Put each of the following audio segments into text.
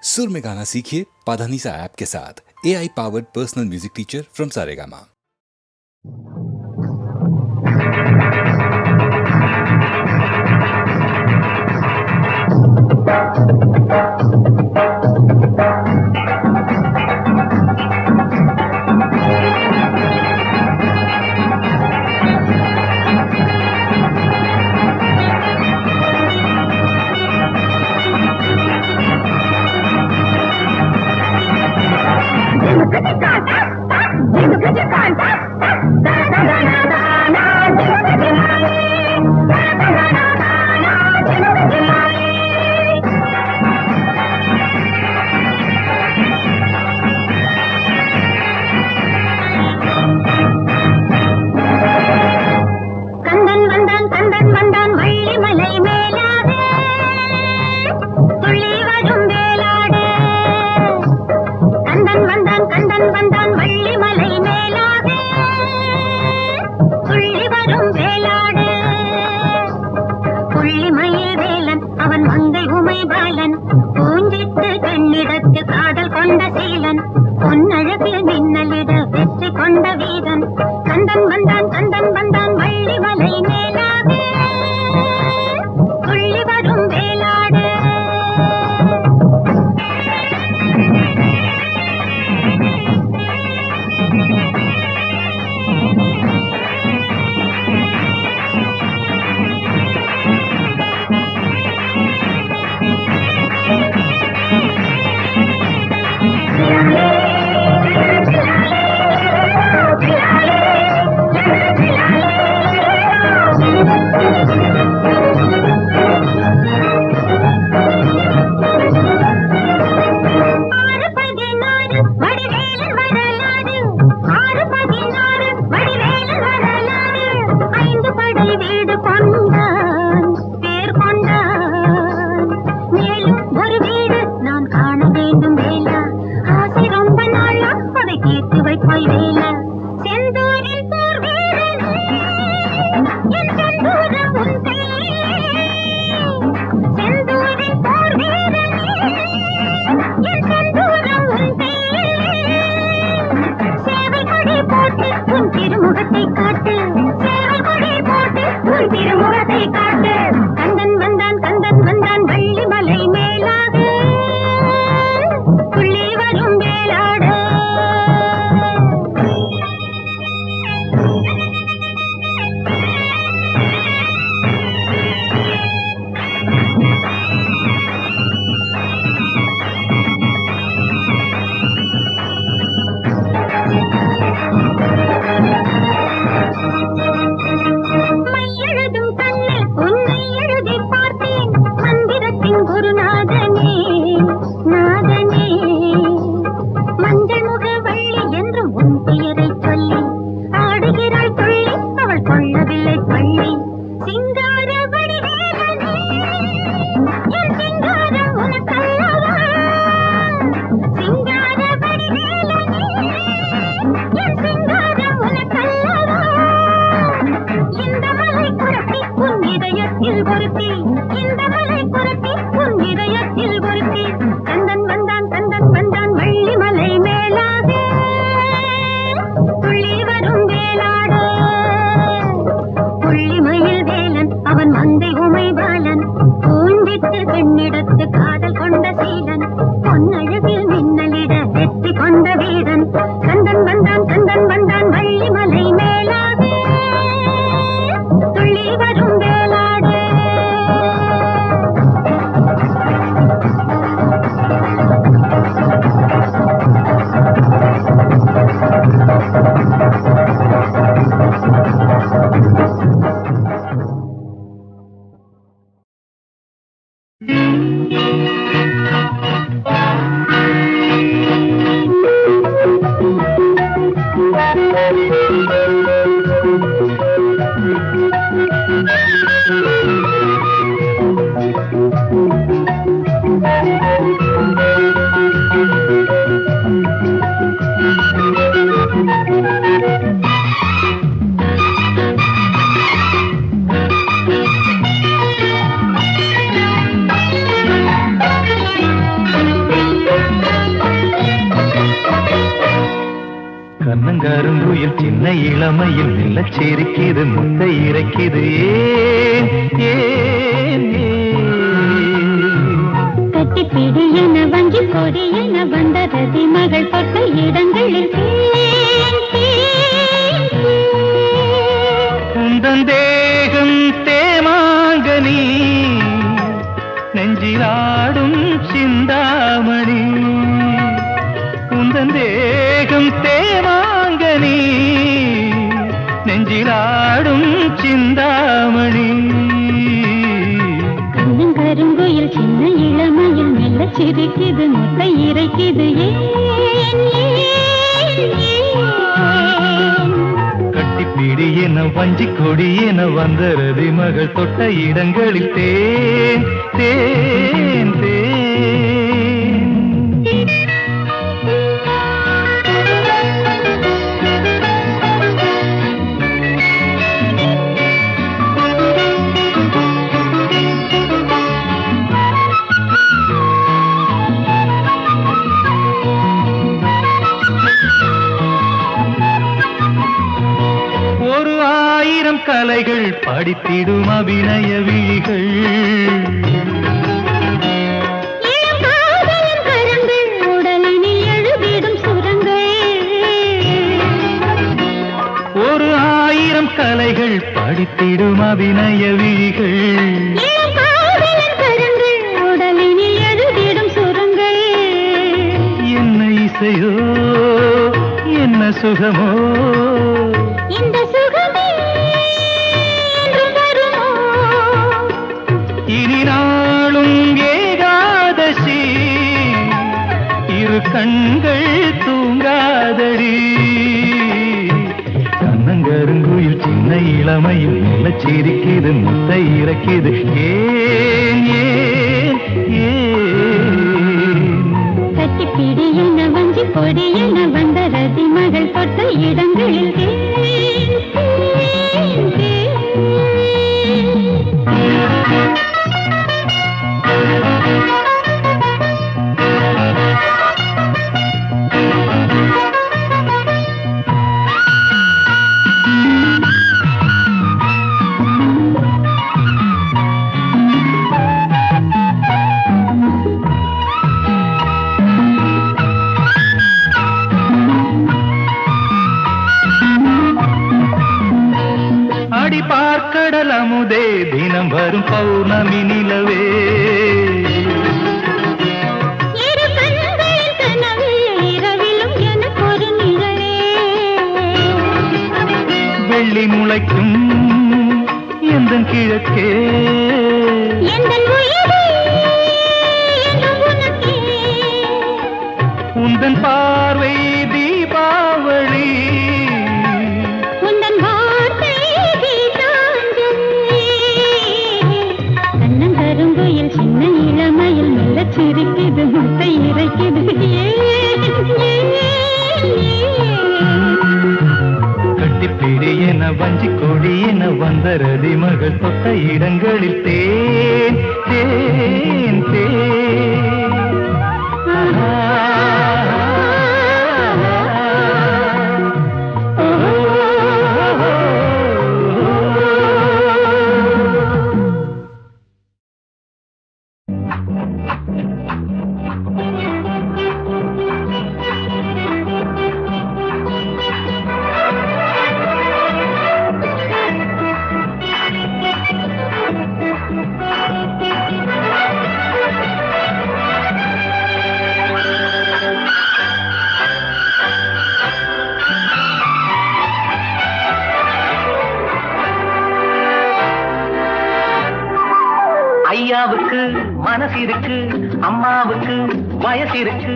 सुर में गाना सीखिए पाधानीसा ऐप के साथ। AI powered personal music teacher from Saregama. மையெழுதும் கண்ணங்கருங்குயில் சின்ன இளமையில் மெல்லச் சிரிக்குது முத்தை இறைக்குது ஏன் ஏன் கட்டிப்பிடி என வஞ்சி கொடி என வந்த ரதி மகள் தொட்ட இடங்களில் உந்தன் தேகம் தேமாங்கனி நெஞ்சிலாடும் சிந்தாமணி உந்தன் தேகம் தேமாங்கனி நெஞ்சிலாடும் சிந்தாமணி கருங்குயில் சின்ன இளமையில் மெல்ல சிரிக்குது முத்தை இறைக்குது கட்டிப்பிடி என வஞ்சி கொடி என வந்த ரதி மகள் தொட்ட இடங்களில் தேன் தேன் தேன் கலைகள் படித்திடும் அபிநய விழிகள் உடலினில் எழுதிடும் சுரங்கள் ஒரு 1000 கலைகள் படித்திடும் அபிநய விழிகள் உடலினில் எழுதிடும் சுரங்கள் என்ன இசையோ என்ன சுகமோ இந்த சுகமே இனி நாளும் ஏகாதசி இரு கண்கள் தூங்காதடி கண்ணங்கருங்குயில் சின்ன இளமையில் மெல்லச் சிரிக்குது முத்தை இறைக்குது ஏன் ஏன் ஏன் கட்டிப்பிடி என வஞ்சி பொடி என வந்த ரதி மகள் தொட்ட இடங்களில் பார்க்கடல் அமுதே தினம் வரும் பௌர்ணமி நிலவே இரவிலும் எனக்கு ஒரு நிழலே வெள்ளி முளைக்கும் எந்தன் கிழக்கே எந்தன் உயிரே உனக்கே உந்தன் பார்வை தீபாவளி சின்ன இளமையில் மெல்ல சிரிக்குது முட்டை இறைக்குது கட்டிப்பிடி என வஞ்சி கொடி என வந்த ரதி மகள் தொட்ட இடங்களில் தேன் தேன் தேன் ஐயாவுக்கு மனசு இருக்கு அம்மாவுக்கு வயசு இருக்கு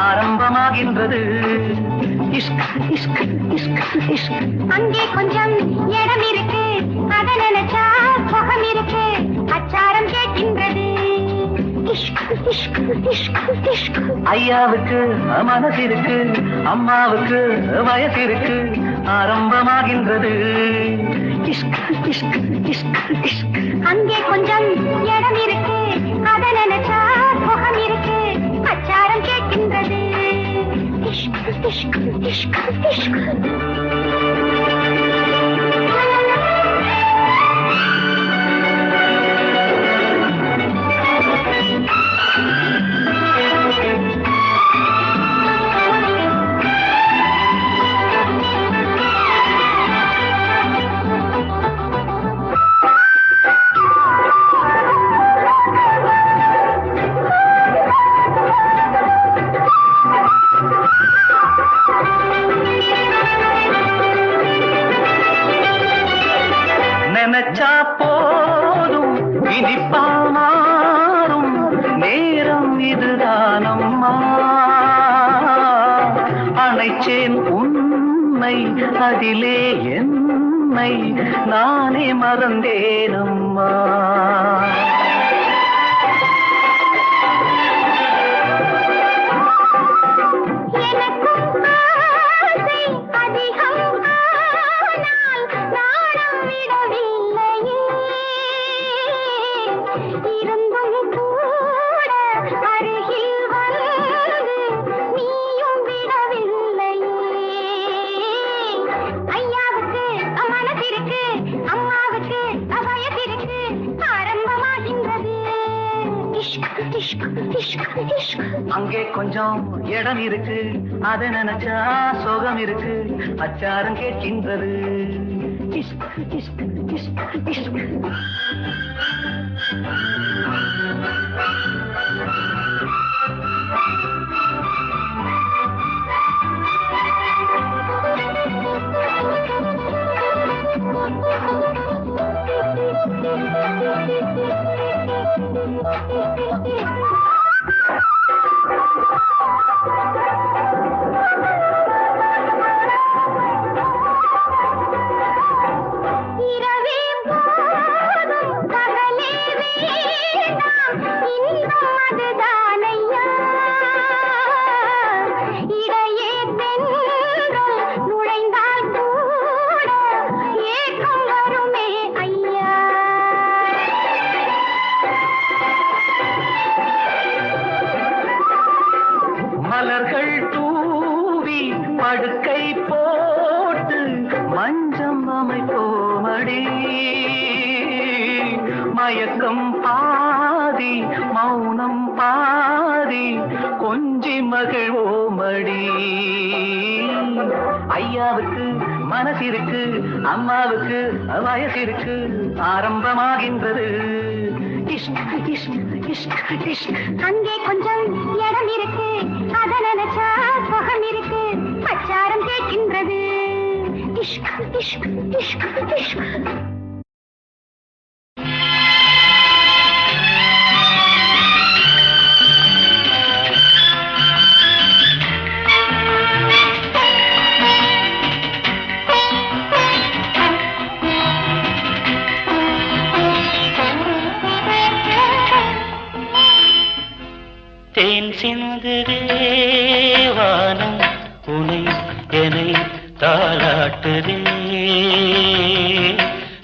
ஆரம்பமாகின்றது அங்கே கொஞ்சம் இடம் இருக்கு அத நினைச்சா சுகம் இருக்கு அச்சாரம் கேட்கின்றது ஐயாவுக்கு மனசு இருக்கு அம்மாவுக்கு வயசு இருக்கு ஆரம்பமாகின்றது அங்கே கொஞ்சம் இடம் இருக்கு அத நினைச்சா சுகம் இருக்கு அச்சாரம் கேட்கின்றது इश्क इश्क इश्क நினைச்சா போதும் இனிப்பா மாறும் நேரம் இதுதானம்மா அணைச்சேன் உன்னை அதிலே என்னை நானே மறந்தேனம்மா அங்கே கொஞ்சம் இடம் இருக்கு அதை நினைச்சா சோகம் இருக்கு அச்சாரம் கேட்கின்றது இஷ்க் இஷ்க் இஷ்க் இஷ்க் மலர்கள் தூவி படுக்கை போட்டு மஞ்சம் அமைப்போமடி மயக்கம் பாதி மௌனம் பாதி கொஞ்சி மகிழ்வோமடி ஐயாவுக்கு மனசிருக்கு அம்மாவுக்கு வயசிருக்கு ஆரம்பமாகின்றது அங்கே கொஞ்சம் இடம் இருக்கு அதை நினைச்சா சுகம் இருக்கு அச்சாரம் கேட்கின்றது இஷ்க் இஷ்க் இஷ்க் இஷ்க் தேன் சிந்துதே வானம் உனை என்னை தாலாட்டுதே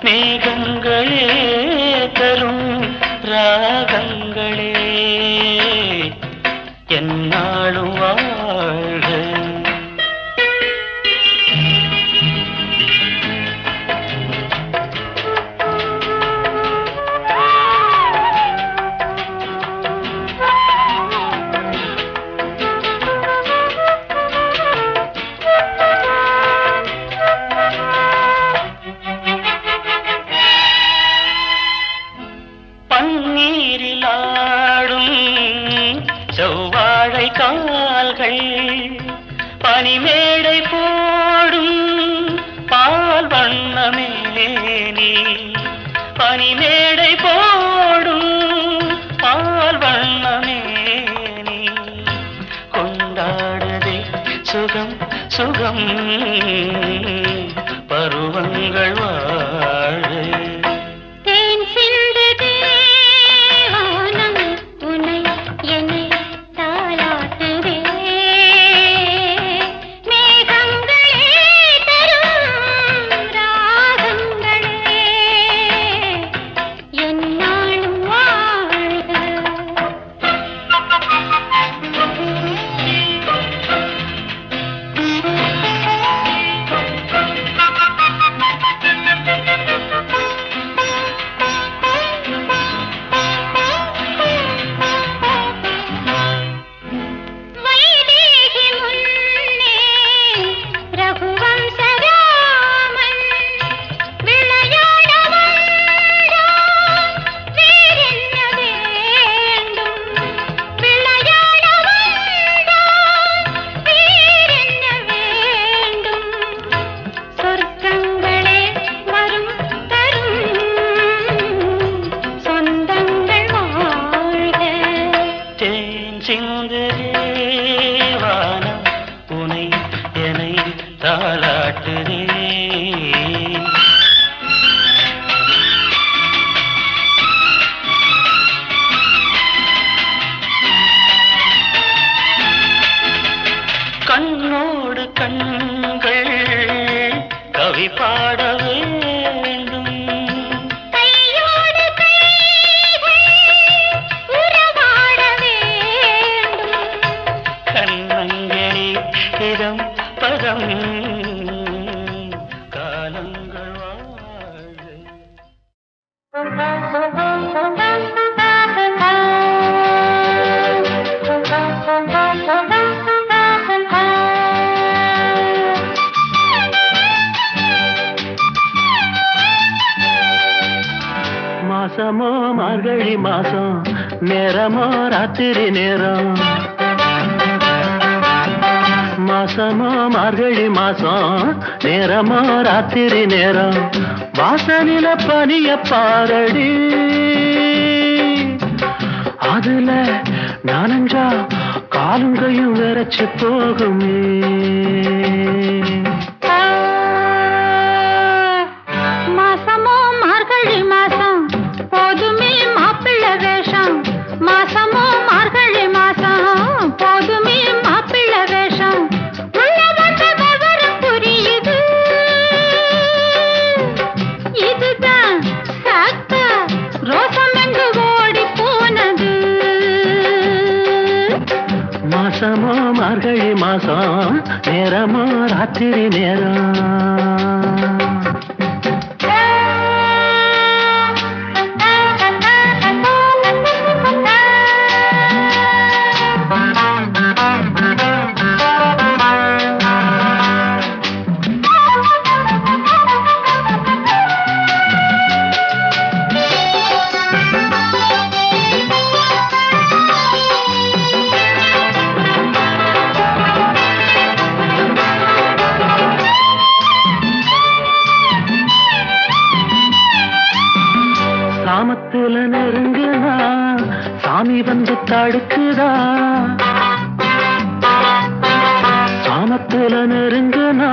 மேகங்களே தரும் ராகங்களே என்னாலும் வாழ்க பன்னீரிலாடும் செவ்வாழை கால்கள் பனிமேடை போடும் பால் வண்ணமேனி பனிமேடை போடும் பால் வண்ணமேனி கொண்டாடுதே சுகம் சுகம் பருவங்கள் வாழ வானம் உனை என்னை தாளாட்டுதே. கண்ணோடு கண்கள் கவி பாட வேண்டும். கையோடு கைகள் உறவாட வேண்டும். கண்ணங்களே இதம் பதம் காலங்கள் வாழ்க. மாசமோ மார்கழி மாசம், நேரமோ ராத்திரி நேரம். மாசமோ மார்கழி மாசம், நேரமோ ராத்திரி நேரம். வாசனில பனிய பாரடி, அதுல நானஞ்சா காலுங்கையும் விரைச்சு போகுமே. மாசமோ மார்கழி மாசம், போதுமே மாப்பிள்ளை வேஷம். மாசமோ மார்கழி மாசம், போதுமே மாப்பிள்ளை வேஷம். உள்ள வந்த விவரம் புரியுது, இதுதான் சாக்கா ரோசம் எங்கு ஓடி போனது. மாசமோ மார்கழி மாசம், நேரமோ ராத்திரி நேரம். சாமத்துல நெருங்குதா, சாமி வந்து தடுக்குதா. சாமத்துல நெருங்குனா,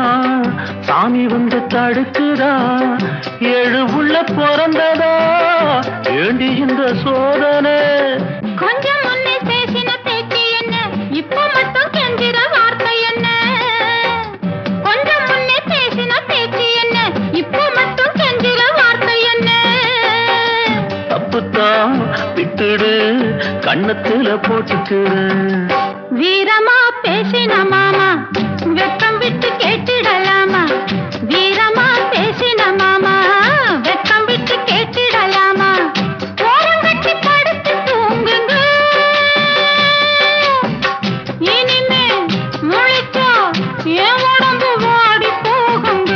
சாமி வந்து தடுக்குதா. ஏழு உள்ள பிறந்ததா வேண்டி இந்த சோதனை. கொஞ்சம் முன்னே பேசின பேச்சு என்ன, இப்ப மட்டும் கெஞ்சிற வார்த்தை என்ன? கொஞ்சம் முன்னே பேசின பேச்சு என்ன, இப்ப மட்டும் கெஞ்சிற வார்த்தை என்ன? தப்புத்தான் விட்டுடு, கண்ணத்துல போட்டுக்குடு. வீரமா பேசின மாமா, வெட்கம் விட்டு கேட்டிடலாமா? வீரமா பேசின மாமா, வெட்கம் விட்டு கேட்டிடலாமா? ஓரம் கட்டி படுத்து தூங்குங்க, இனிமே முழிச்சா என் உடம்பு வாடி போகுங்க.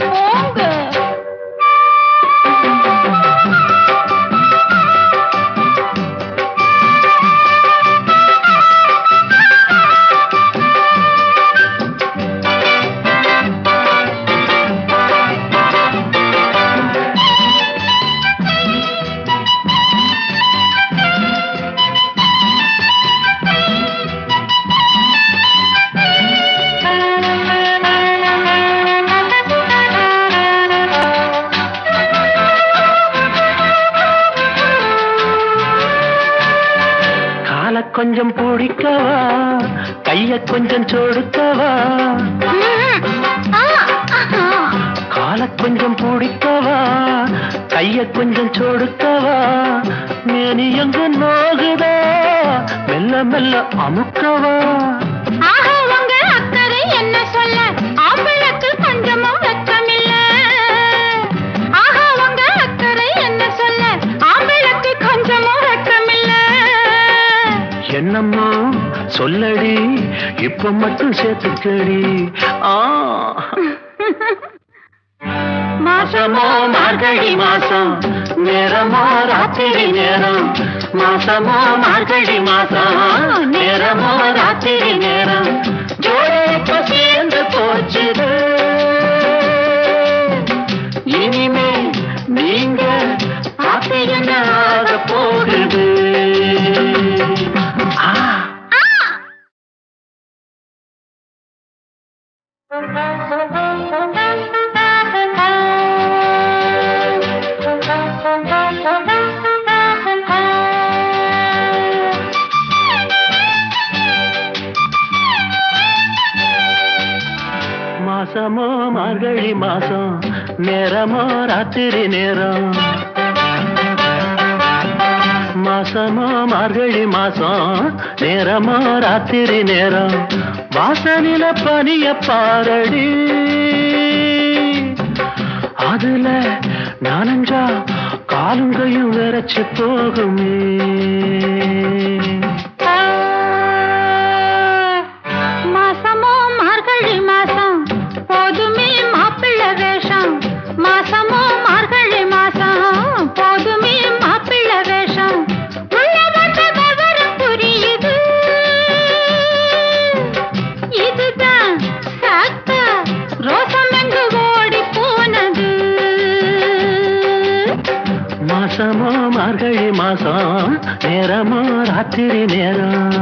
போங்க. கொஞ்சம் பிடிக்கவா, கைய கொஞ்சம் சொடுக்கவா. கால கொஞ்சம் பிடிக்கவா, கைய கொஞ்சம் சொடுக்கவா. மேனி எங்கு நோகுதா, மெல்ல மெல்ல அமுக்கவா. என்ன சொல்ல, ஆம்பளுக்கு கொஞ்சமும் வெட்கமில்ல. ஆஹா உங்க அக்கறை என்ன சொல்ல, ஆம்பளுக்கு கொஞ்சமும் வெட்கமில்ல. என்னம்மா சொல்லடி, இப்ப மட்டும் சேர்த்துக்கடி. மாசமோ மார்கழி மாசம், நேரமோ ராத்திரி நேரம். மாசமோ மார்கழி மாசம், நேரமோ ராத்திரி நேரம். ஜோடிப்ப சேர்ந்து போச்சுது, இனிமே நீங்க பார்த்து என்ன ஆக போகுது. மாசமோ மார்கழி மாசம் நேரமோ ராத்திரி நேரம் மாசமோ மார்கழி மாசம் நேரமோ ராத்திரி நேரம் வாசனில பனிய பாரடி அதுல நானஞ்சா காலுங்கையும் விரைச்சு போகுமே மாசமோ மார்கழி மாசம் போதுமே மாப்பிள்ளை வேஷம் மாசமோ மார்கழி மாசம் போதுமே மாப்பிள்ளை வேஷம் உள்ள வந்த விவரம் புரியுது இதுதான் சாத்தா ரோசம் எங்கு ஓடி போனது மாசமோ மார்கழி மாசம் நேரமோ ராத்திரி நேரம்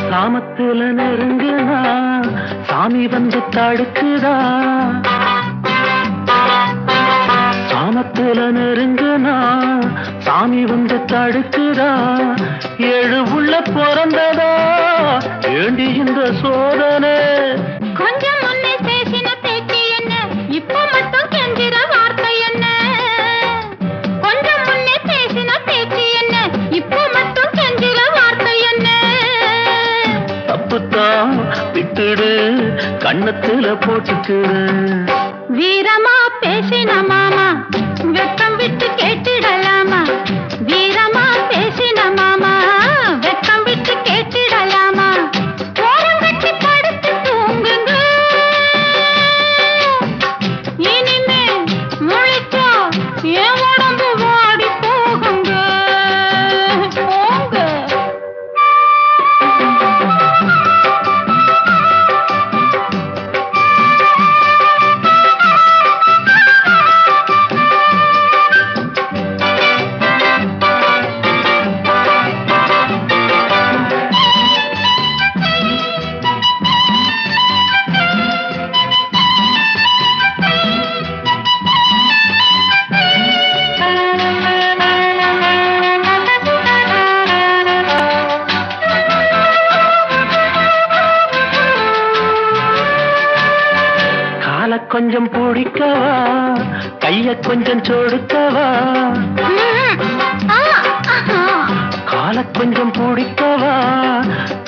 சாமத்துல நெருங்குதா சாமி வந்து தடுக்குதா சாமத்துல நெருங்குனா சாமி வந்து தடுக்குதா ஏழு உள்ள பிறந்ததா ஏண்டி இந்த சோதனை கொஞ்சம் முன்னே பேசின பேச்சு என்ன இப்ப மட்டும் கெஞ்சிற வார்த்தை என்ன கொஞ்சம் முன்னே பேசின பேச்சு என்ன இப்ப மட்டும் கெஞ்சிற வார்த்தை என்ன தப்புத்தான் விட்டுடு கண்ணத்துல போட்டுக்குடு வீரமா பேசின மாமா வெக்கம் விட்டு கேட்டிடலாமா வீரமா பேசின மாமா வெக்கம் விட்டு கேட்டிடலாமா ஓரம் கட்டி படுத்து தூங்குங்க இனிமே முழிச்சா என் உடம்பு வாடி போகுங்க போங்க கொஞ்சம் பிடிக்கவா கைய கொஞ்சம் சொடுக்கவா கால கொஞ்சம் பிடிக்கவா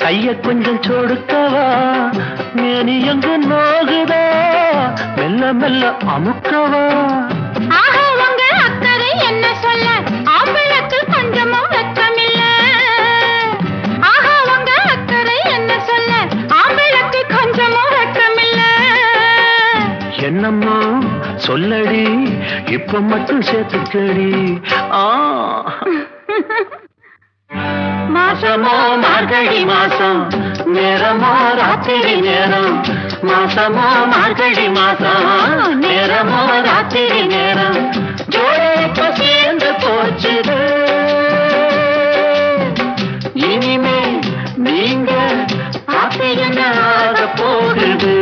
கைய கொஞ்சம் சொடுக்கவா மேனி எங்கு நோகுதா மெல்ல மெல்ல அமுக்கவா உங்க அக்கறை என்ன சொல்ல ஆப்பிளுக்கு கொஞ்சமும் வெக்கமில்ல ஆஹா உங்க அக்கறை என்ன சொல்ல ஆப்பிளுக்கு கொஞ்சமும் வெக்கமில்ல என்னம்மா சொல்லடி இப்ப மட்டும் சேர்த்துக்கடி மாசமோ மார்கழி மாசம் நேரமோ ராத்திரி நேரம் மாசமோ மார்கழி மாசம் நேரமோ ராத்திரி நேரம் ஜோடிப்ப சேர்ந்து போச்சுது இனிமே நீங்க ஆசையனாக போகுது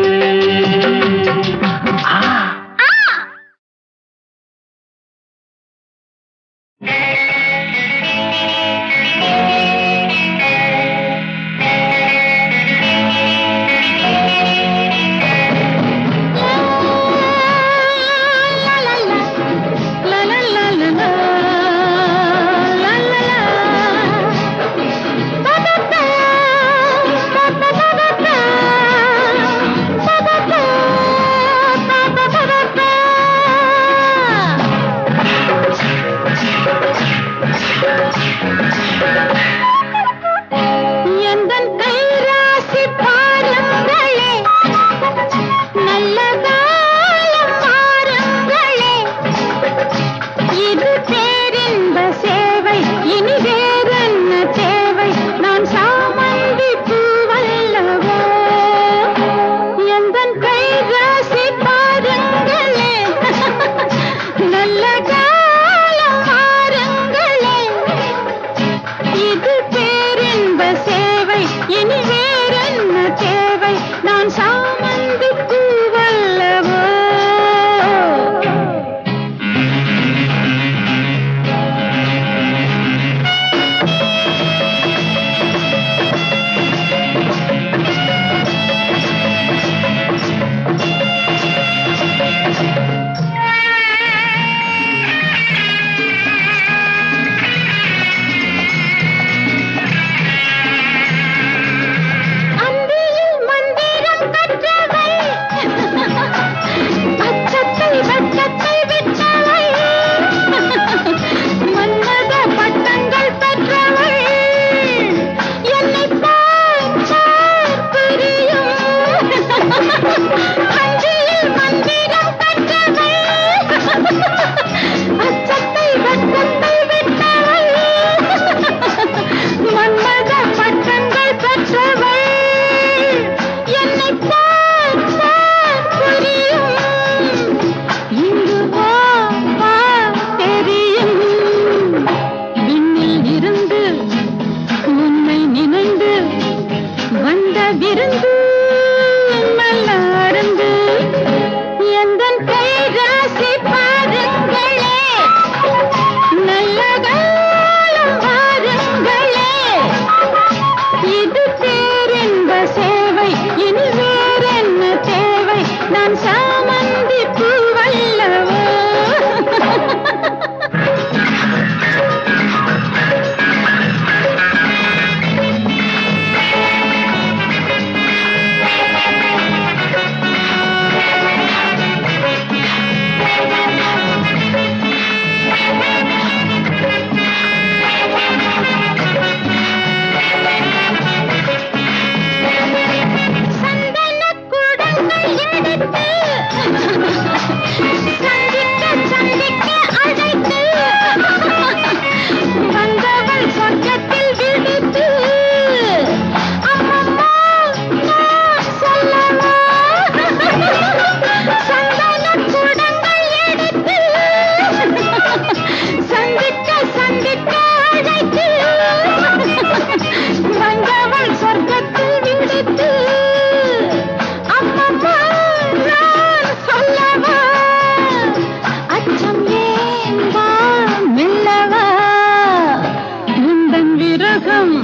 மோகம்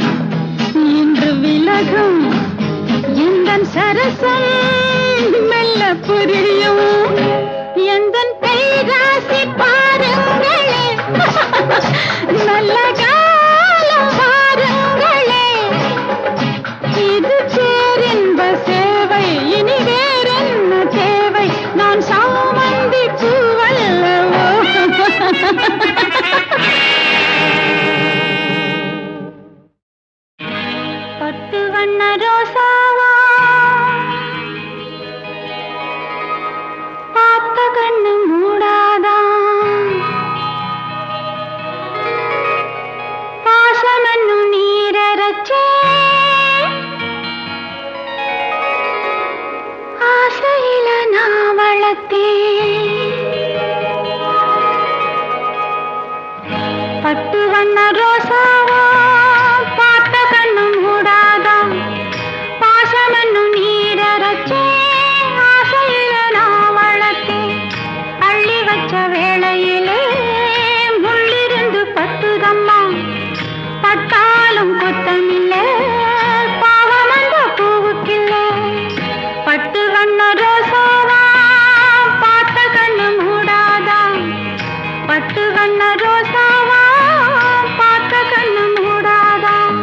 இன்று விலகும் எந்தன் சரசம் மெல்ல புரியும் எந்தன் கைராசி பாருங்களே நல்ல காலம் பாருங்களே இது பேரின்ப சேவை இனி வேறென்ன தேவை நான் சாமந்தி பூவல்லவோ பட்டு வண்ண ரோசாவா பார்த்த கண்ணு மூடாதான் பாசமன்னு நீரச்சே ஆசையில நான் வளர்த்தேன் பட்டு வண்ண ரோசாவா பார்த்த கண்ணு மூடாதான் பாசமன்னு நீரச்சே ஆசையில நான் வளர்த்தேன் அள்ளி வச்ச வேளையிலே முள்ளிருந்து பட்டுதம்மா பட்டாலும் குத்தமில்லை பாவம் அந்த பூவுக்கில்லை பட்டு வண்ண ரோசாவா பார்த்த கண்ணு மூடாதான் பட்டு வண்ண ரோசாவா பார்த்த கண்ணு மூடாதான்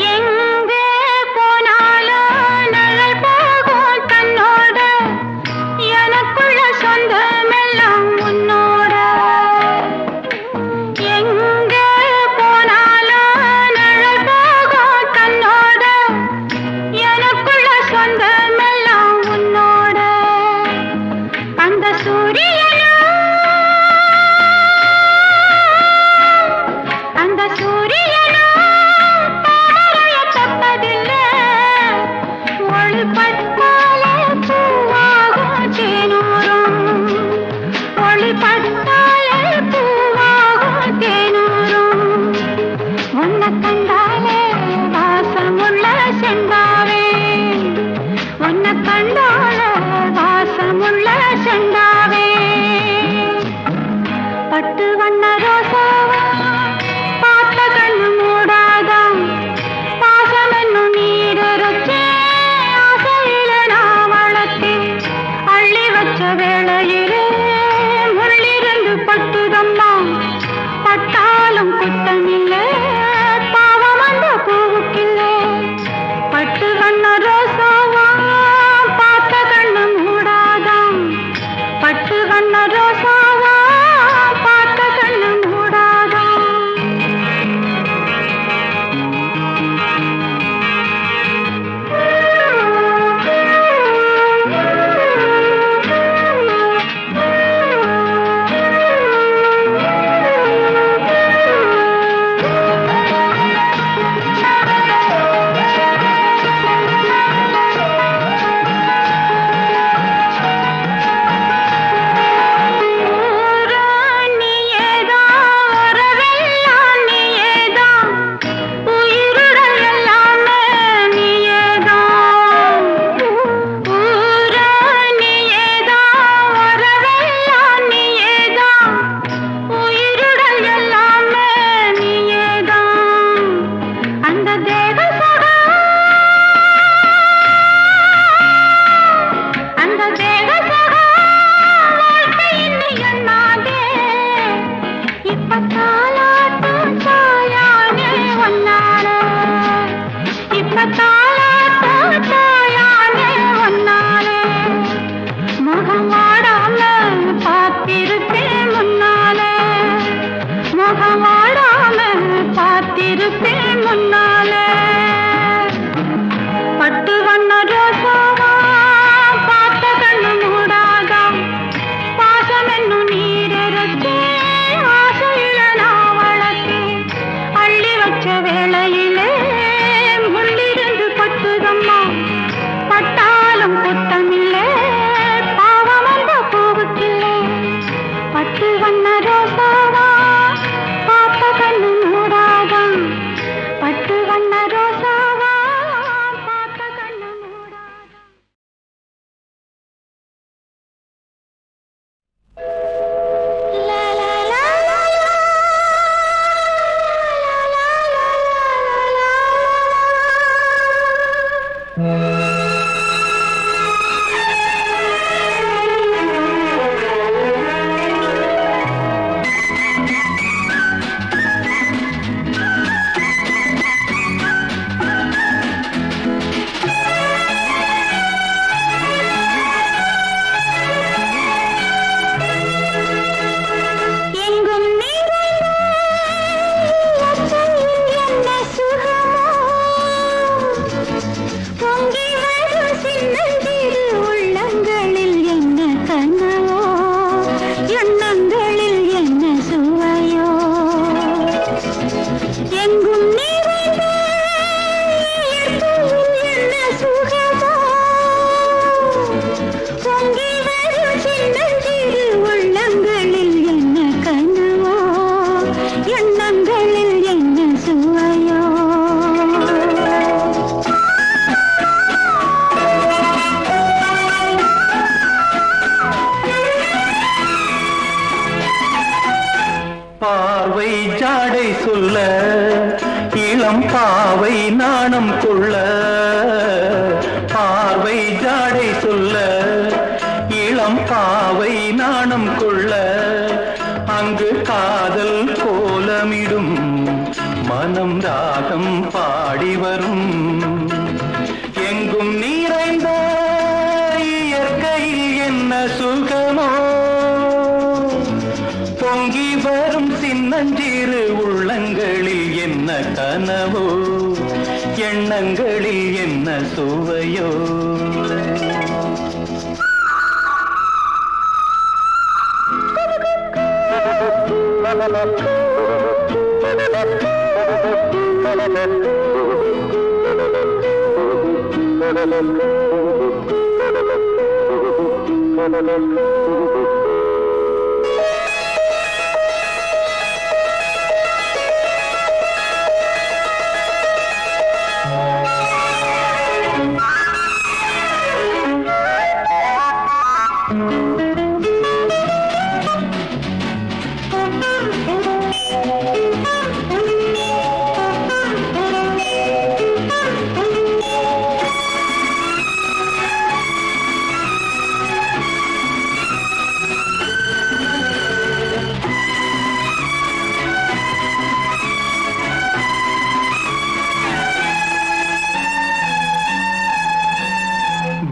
எங்கே போனாலும் நிழல் போகும் தன்னோட எனக்குள்ள சொந்தமெல்லாம் உன்னோட எங்கே போனாலும் நிழல் போகும் தன்னோட எனக்குள்ள சொந்தமெல்லாம் உன்னோட அந்த சூரியனும் அந்த சூரியனும் தாமரைய தப்பதில்லை ஒளிப்பட்டாலே பூவாகும் தேனூரும் ஒளிப்பட்டாலே பூவாகும் தேனூரும் உன்னை கண்டாலே வாசமுள்ள செண்டாவே உன்னை கண்டாலே வாசமுள்ள செண்டாவே பட்டு வண்ண ரோசாவா பார்த்த கண்ணு மூடாதான் பாசமென்னு நீரச்சே ஆசையில நான் வளர்த்தேன் அள்ளி வச்ச வேளையிலே முள்ளிருந்து பட்டுதம்மா பட்டாலும் குத்தமில்லை பாவம் அந்த பூவுக்கில்லை பட்டு வண்ண ரோசாவா பார்த்த கண்ணு மூடாதான் பட்டு வண்ண ரோசாவா பார்த்த கண்ணு மூடாதான் வேளையிலே முள்ளிருந்து பட்டுதம்மா பட்டா எங்கும் நிறைந்த என்ன சுகமோ பொங்கி வரும் சின்னஞ்சிறு உள்ளங்களில் என்ன கனவோ எண்ணங்களில் என்ன சுவையோ எங்கும் நிறைந்த என்ன சுகமோ பொங்கி வரும் சின்னஞ்சிறு உள்ளங்களில் என்ன கனவோ எண்ணங்களில் என்ன சுவையோ பார்வை ஜாடை சொல்ல இளம் பாவை நாணம் கொள்ள பார்வை ஜாடை சொல்ல இளம் பாவை நாணம் கொள்ள அங்கு காதல் கோலமிடும் மனம் ராகம் பாடி வரும் எங்கும் நிறைந்த இயற்கையில் என்ன சுகமோ பொங்கி வரும் சின்னஞ்சிறு உள்ளங்களில் என்ன கனவோ எண்ணங்களில் என்ன சுவையோ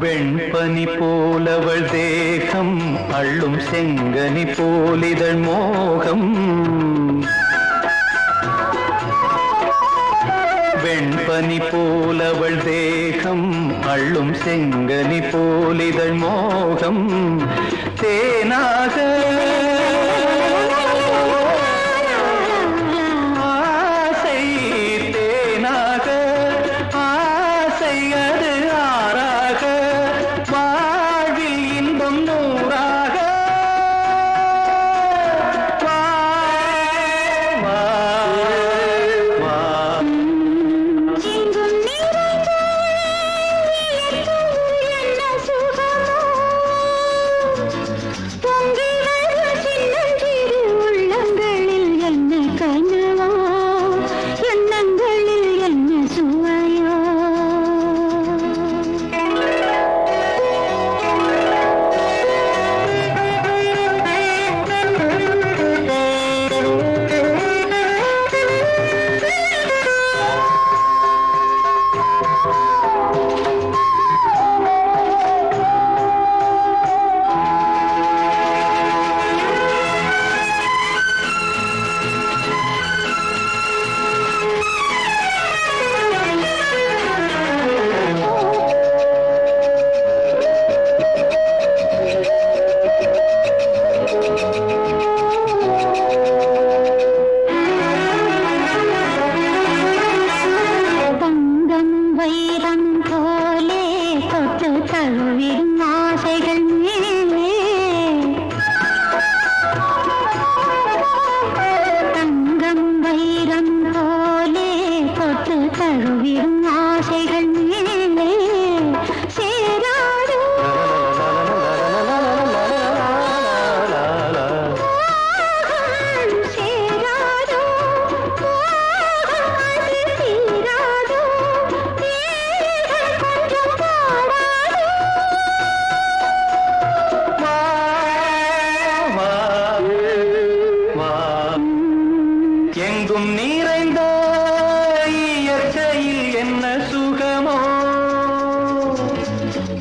வெண்பனி போலவள் தேகம் அள்ளும் செங்கனி போலிதழ் மோகம் வெண்பனி போலவள் தேகம் அள்ளும் செங்கனி போலிதழ் மோகம் தேனாக ஆசை தேனாக ஆசை அது ஆறாக வாழ்வில் இன்பம் நூறாக வா, வா, வா. எங்கும் நிறைந்த என்ன சுகமோ பொங்கி வரும்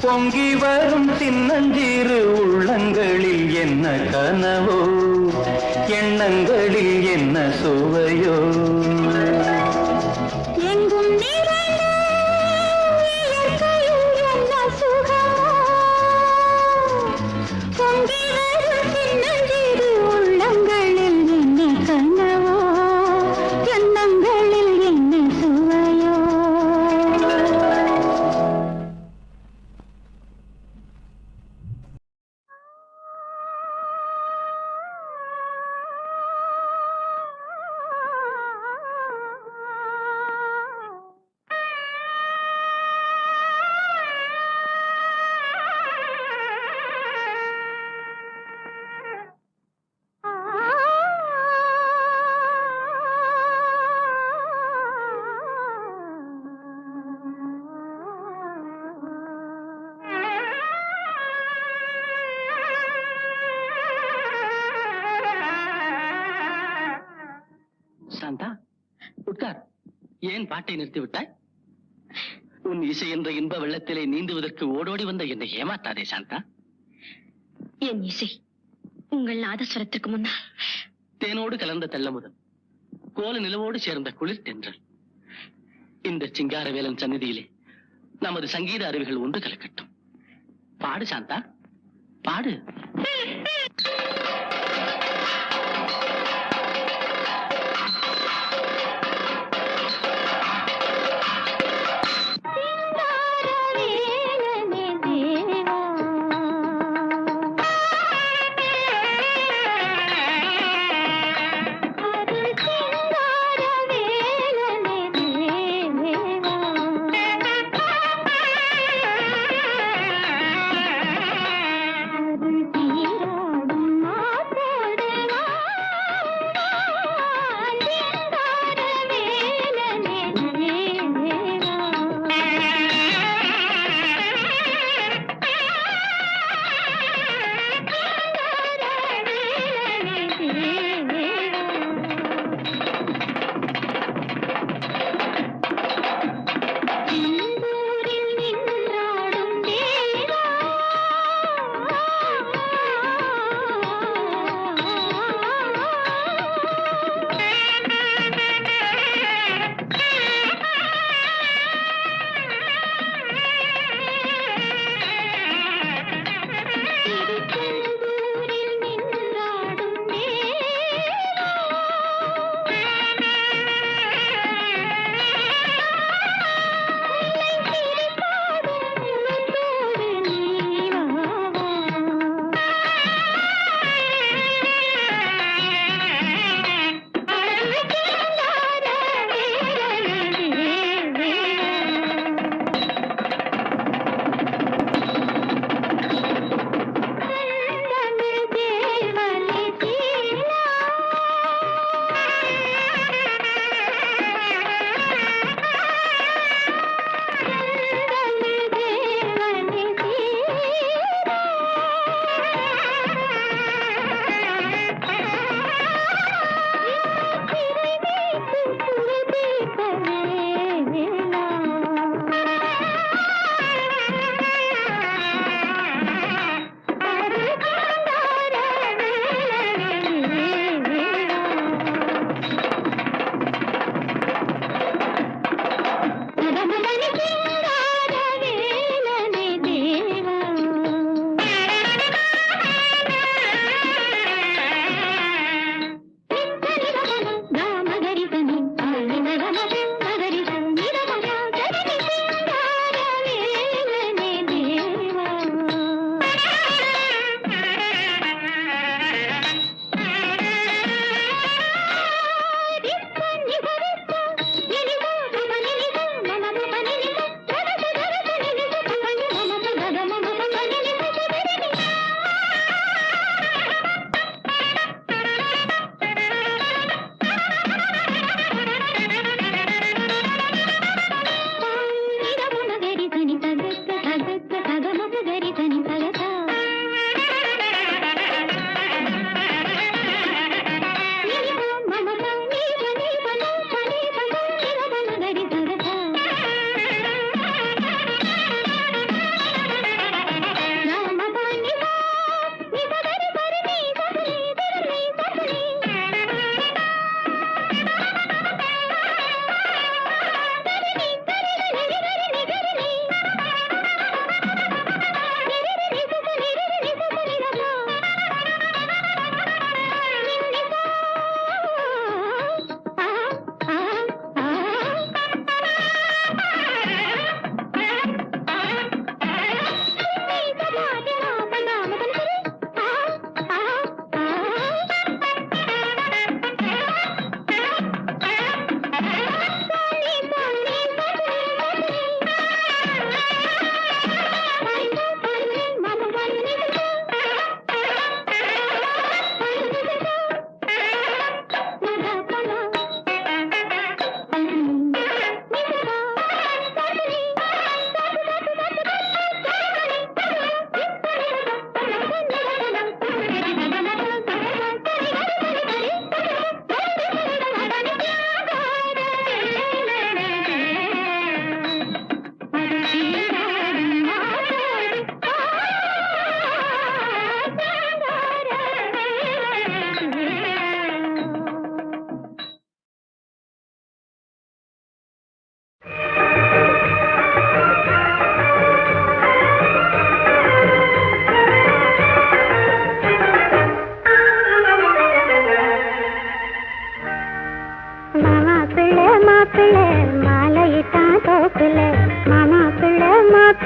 பொங்கி வரும் சின்னஞ்சீரு உள்ளங்களில் என்ன கனவோ, எண்ணங்களில் என்ன சுவையோ. எங்கும் நிறைந்த இயற்கையில் என்ன சுகமோ, பொங்கி வரும் சின்னஞ்சிறு உள்ளங்களில் என்ன கனவோ, எண்ணங்களில் என்ன சுவையோ. சாந்தா, உட்கார். ஏன் பாட்டை நிறுத்திவிட்டாய்? உன் இசை என்ற இன்ப வெள்ளத்திலே நீந்துவதற்கு ஓடோடி வந்த என்னை ஏமாத்தாதே சாந்தா. என் இசை உங்கள் நாதஸ்வரத்திற்கு முன்னால் தேனோடு கலந்த தெள்ளமுதல், கோல நிலவோடு சேர்ந்த குளிர் தென்றல். இந்த சிங்காரவேலன் சந்நிதியிலே நமது சங்கீத அருவிகள் ஒன்று கலக்கட்டும். பாடு சாந்தா, பாடு. தீர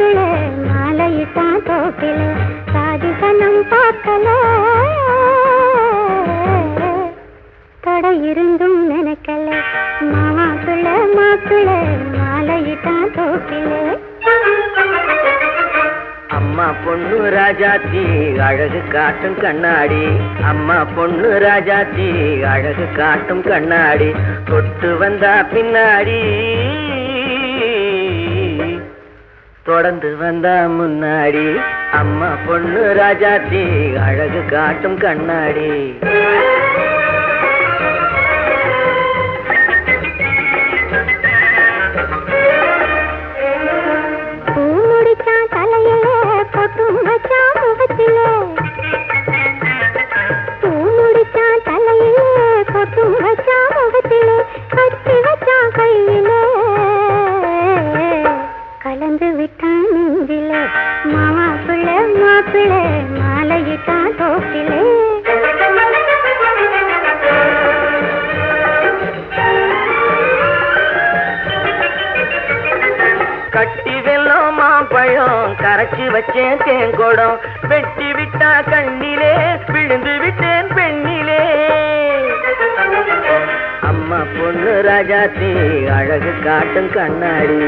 மாப்பிள்ள மாலையிட்டான் தோப்பில சாதிசனம் பார்க்கல தடை இருந்தும் நினைக்கல மாப்பிள்ள மாப்பிள்ள மாலையிட்டான் தோப்பில அம்மா பொண்ணு ராஜாத்தி அழகு காட்டும் கண்ணாடி அம்மா பொண்ணு ராஜாத்தி அழகு காட்டும் கண்ணாடி தொட்டு வந்தா பின்னாடி தொடர்ந்து வந்தா முன்னாடி அம்மா பொண்ணு ராஜாத்தி அழகு காட்டும் கண்ணாடி கலந்து விட்டான் நெஞ்சில மாப்பிள்ள மாப்பிள்ள மாலையிட்டான் தோப்பிலே கட்டி வெல்லம் மாம்பழம் கரைச்சி வச்சேன் தேங்கோடம் வெட்டி விட்டா கண்ணிலே விழுந்து விட்டேன் பெண்ணிலே அம்மா பொண்ணு ராஜாத்தி அழகு காட்டும் கண்ணாடி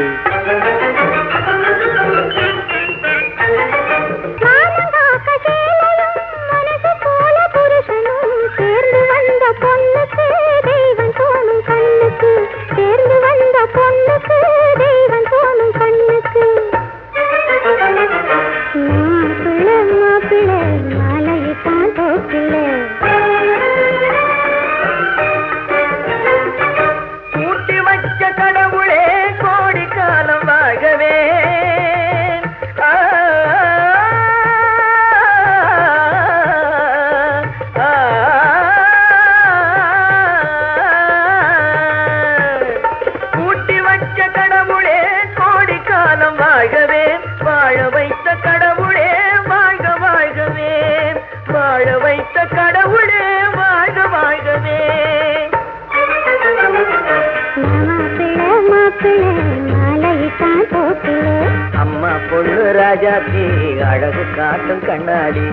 மனசு போல புருஷனும் சேர்ந்து வந்த பொண்ணுக்கு தெய்வம் தோணும் கண்ணுக்கு சேர்ந்து வந்த பொண்ணுக்கு தெய்வம் தோணும் கண்ணுக்கு மாப்பிள்ள மாப்பிள்ள மாலையிட்டான் தோப்பிள்ள கூட்டி வச்ச கடவுளே கோடி காலம் வாழவே கூட்டி வச்ச கடவுளே கோடி காலம் வாழவே வாழ வைத்த கடவுளே வாழ்க வாழ்கவே வாழ வைத்த கடவுளே வாழ்க வாழ்கவே மாப்பிள்ள மாப்பிள்ள மாலையிட்டான் தோப்பிலே அம்மா பொண்ணு ராஜாத்தி அழகு காட்டும் கண்ணாடி